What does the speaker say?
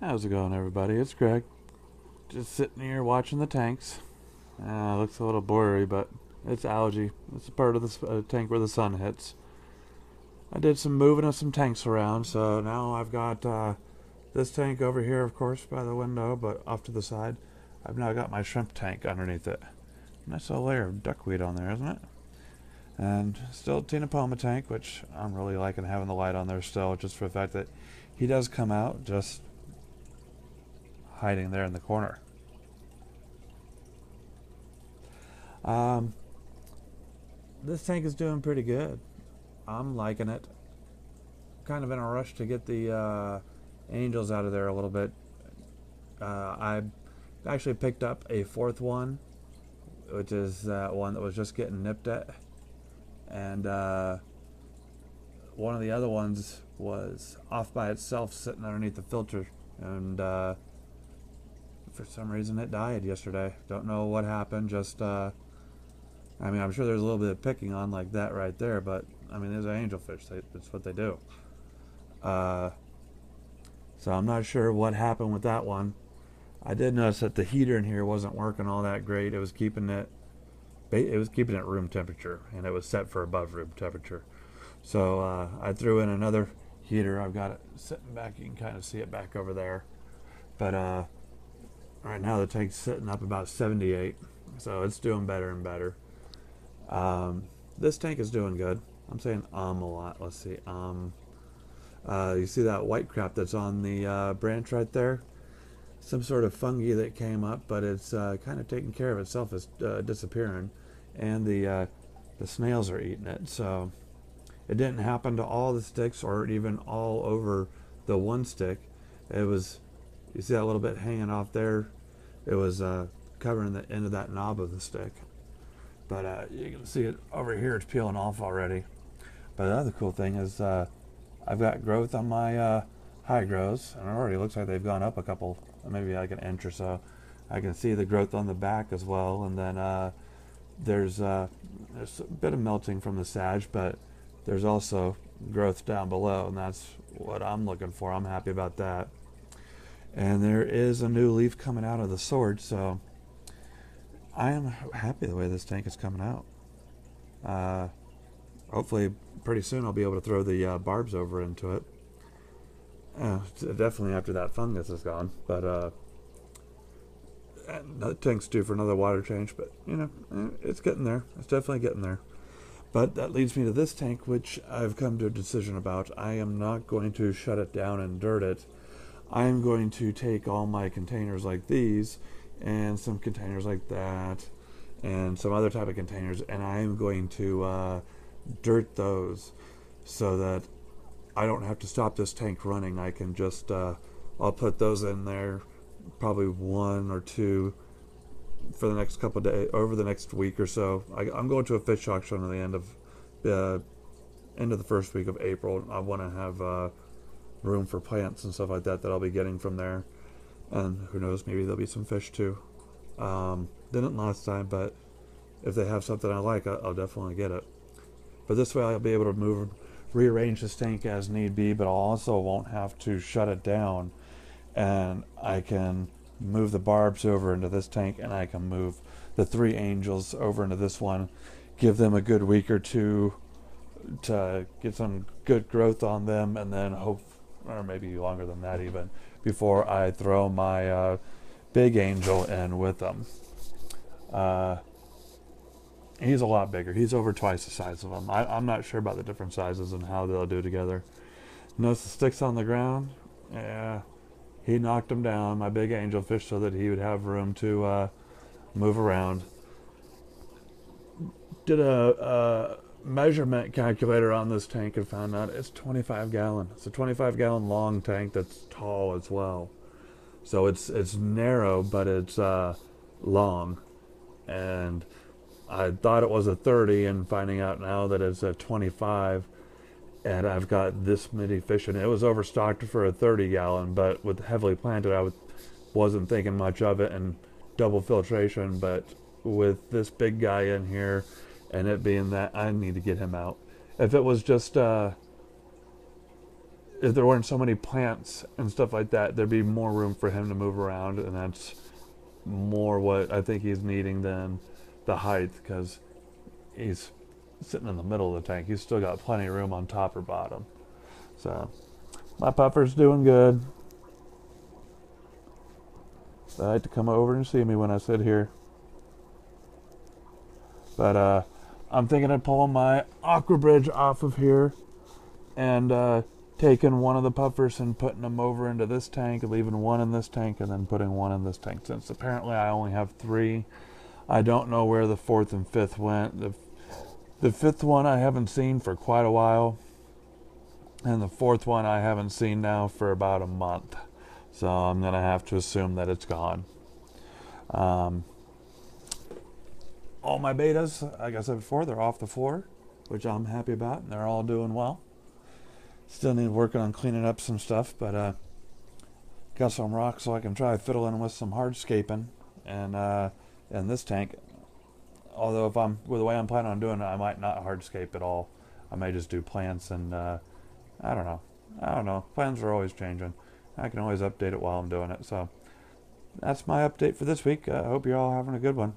How's it going, everybody? It's Greg. Just sitting here watching the tanks. Looks a little blurry, but it's algae. It's a part of the tank where the sun hits. I did some moving of some tanks around, so now I've got this tank over here, of course, by the window, but off to the side. I've now got my shrimp tank underneath it. Nice little layer of duckweed on there, isn't it? And still Tina Poma tank, which I'm really liking having the light on there still, just for the fact that he does come out just hiding there in the corner. Um, this tank is doing pretty good. I'm liking it. Kind of in a rush to get the angels out of there a little bit. I actually picked up a fourth one, which is that one that was just getting nipped at. And one of the other ones was off by itself sitting underneath the filter. And for some reason it died yesterday. Don't know what happened. Just, I mean, I'm sure there's a little bit of picking on like that right there, but I mean, there's an angelfish. That's what they do. So I'm not sure what happened with that one. I did notice that the heater in here wasn't working all that great. It was keeping it room temperature, and it was set for above room temperature. So I threw in another heater. I've got it sitting back. You can kind of see it back over there. But right now the tank's sitting up about 78, so it's doing better and better. This tank is doing good. I'm saying a lot. Let's see. You see that white crap that's on the branch right there? Some sort of fungi that came up, but it's kind of taking care of itself. It's disappearing, and the snails are eating it. So it didn't happen to all the sticks or even all over the one stick. It was, you see that little bit hanging off there? It was covering the end of that knob of the stick. But you can see it over here. It's peeling off already. But the other cool thing is I've got growth on my high grows, and it already looks like they've gone up a couple, maybe like an inch or so. I can see the growth on the back as well, and then there's a bit of melting from the sage, but there's also growth down below, and that's what I'm looking for. I'm happy about that. And there is a new leaf coming out of the sword, so I am happy the way this tank is coming out. Hopefully pretty soon I'll be able to throw the barbs over into it. Definitely after that fungus is gone, but the tank's due for another water change, but you know, it's getting there. It's definitely getting there. But that leads me to this tank, which I've come to a decision about. I am not going to shut it down and dirt it. I'm going to take all my containers like these and some containers like that and some other type of containers, and I am going to dirt those so that I don't have to stop this tank running. I can just I'll put those in there, probably one or two for the next couple of days, over the next week or so. I'm going to a fish auction at the end of the first week of April. I want to have room for plants and stuff like that I'll be getting from there, and who knows, maybe there'll be some fish too. Didn't last time, but if they have something I like, I'll definitely get it. But this way I'll be able to rearrange this tank as need be, but I also won't have to shut it down, and I can move the barbs over into this tank, and I can move the 3 angels over into this one, give them a good week or two to get some good growth on them, and then hope, or maybe longer than that even, before I throw my big angel in with them. He's a lot bigger. He's over twice the size of them. I'm not sure about the different sizes and how they'll do together. Notice the sticks on the ground? Yeah. He knocked them down, my big angelfish, so that he would have room to move around. Did a measurement calculator on this tank and found out it's 25 gallon. It's a 25 gallon long tank that's tall as well. So it's narrow, but it's long. And I thought it was a 30, and finding out now that it's a 25, and I've got this many fish in it. It was overstocked for a 30 gallon, but with heavily planted, wasn't thinking much of it, and double filtration. But with this big guy in here, and it being that, I need to get him out. If it was just if there weren't so many plants and stuff like that, there'd be more room for him to move around, and that's more what I think he's needing than the height, because he's sitting in the middle of the tank. He's still got plenty of room on top or bottom. So my puffer's doing good. They like to come over and see me when I sit here. But I'm thinking of pulling my aqua bridge off of here and taking one of the puffers and putting them over into this tank, leaving one in this tank, and then putting one in this tank. Since apparently I only have 3, I don't know where the 4th and 5th went. The 5th one I haven't seen for quite a while, and the 4th one I haven't seen now for about a month. So I'm going to have to assume that it's gone. All my betas, like I said before, they're off the floor, which I'm happy about, and they're all doing well. Still need working on cleaning up some stuff, but got some rocks so I can try fiddling with some hardscaping and in this tank. Although if I'm with the way I'm planning on doing it, I might not hardscape at all. I may just do plants and I don't know. Plans are always changing. I can always update it while I'm doing it. So that's my update for this week. I hope you're all having a good one.